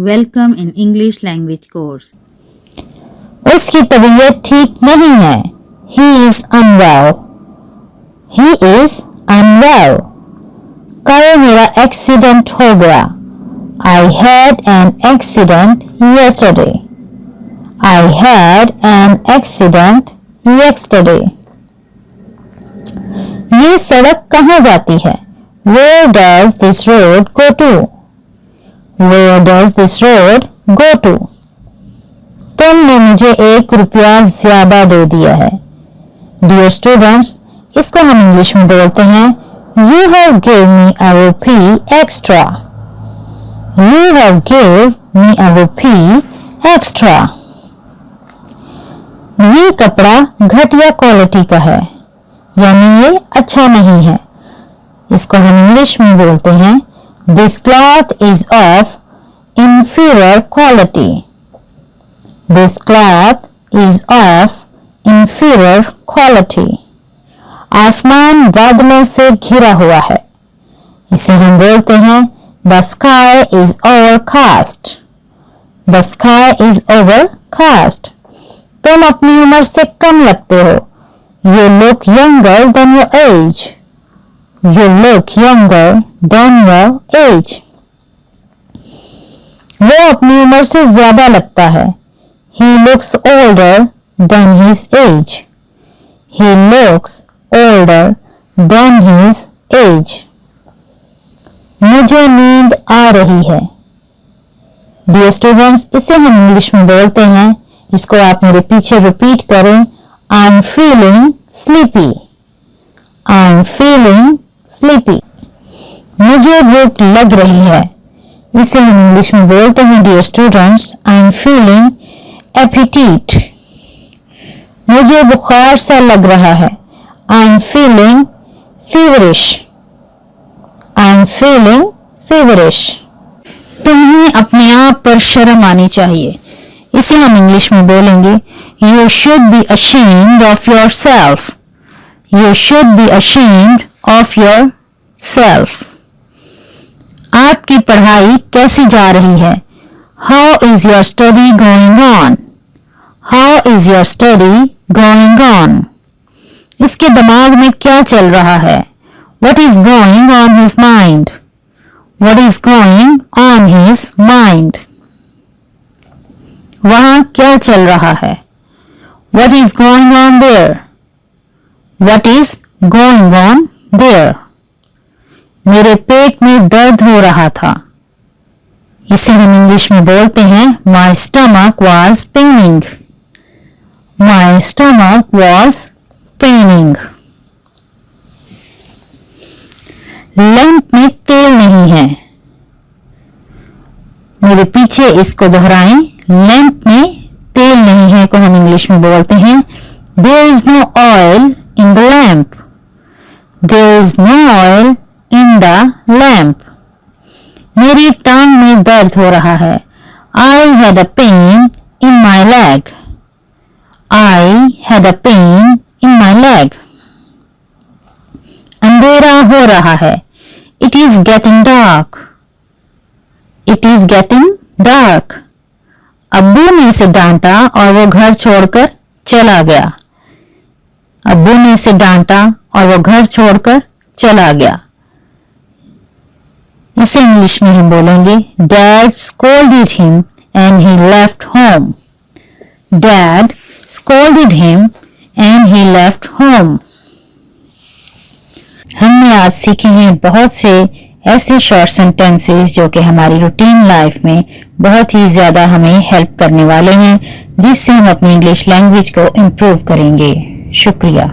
Welcome in English language course. उसकी तबीयत ठीक नहीं है. He is unwell. He is unwell. कल मेरा एक्सीडेंट हो गया. I had an accident yesterday. I had an accident yesterday. ये सड़क कहाँ जाती है? Where does this road go to? Where does this road go to? तुमने मुझे ₹1 ज्यादा दे दिया है. Dear students, इसको हम इंग्लिश में बोलते हैं You have given me ₹1 extra. You have given me ₹1 extra. ये कपड़ा घटिया क्वालिटी का है, यानी ये अच्छा नहीं है. इसको हम इंग्लिश में बोलते हैं This cloth is of inferior quality. This cloth is of inferior quality. आसमान बादलों से घिरा हुआ है. इसे हम बोलते हैं The sky is overcast. The sky is overcast. तुम अपनी उम्र से कम लगते हो. You look younger than your age. You look younger than your age. वो अपनी उम्र से ज्यादा लगता है. He looks older than his age. He looks older than his age. मुझे नींद आ रही है. Dear students, इसे हम इंग्लिश में बोलते हैं, इसको आप मेरे पीछे रिपीट करें I'm feeling sleepy. I'm feeling sleepy. मुझे भूख लग रही है. इसे हम इंग्लिश में बोलते हैं Dear students, I'm feeling appetite. मुझे बुखार सा लग रहा है. I'm feeling feverish. I'm feeling feverish. तुम्हें अपने आप पर शर्म आनी चाहिए. इसे हम इंग्लिश में बोलेंगे You should be ashamed of yourself. You should be ashamed of yourself. आपकी पढ़ाई कैसी जा रही है? How is your study going on? How is your study going on? इसके दिमाग में क्या चल रहा है? What is going on his mind? What is going on his mind? वहां क्या चल रहा है? What is going on there? What is going on there? मेरे पेट में दर्द हो रहा था. इसे हम इंग्लिश में बोलते हैं My stomach was paining. My stomach was paining. Lamp में तेल नहीं है. मेरे पीछे इसको दोहराएं. लैंप में तेल नहीं है को हम इंग्लिश में बोलते हैं There is no oil in the lamp. There is no oil in the lamp. मेरी टांग में दर्द हो रहा है. I had a pain in my leg. I had a pain in my leg. अंधेरा हो रहा है. It is getting dark. It is getting dark. अब्बू ने इसे डांटा और वो घर छोड़कर चला गया. अब्बू ने इसे डांटा और वो घर छोड़कर चला गया. इसे इंग्लिश में हम बोलेंगे Dad scolded him and he left home. Dad scolded him and he left home. हमने आज सीखे हैं बहुत से ऐसे शॉर्ट सेंटेंसेस जो कि हमारी रूटीन लाइफ में बहुत ही ज्यादा हमें हेल्प करने वाले हैं, जिससे हम अपनी इंग्लिश लैंग्वेज को इम्प्रूव करेंगे. शुक्रिया.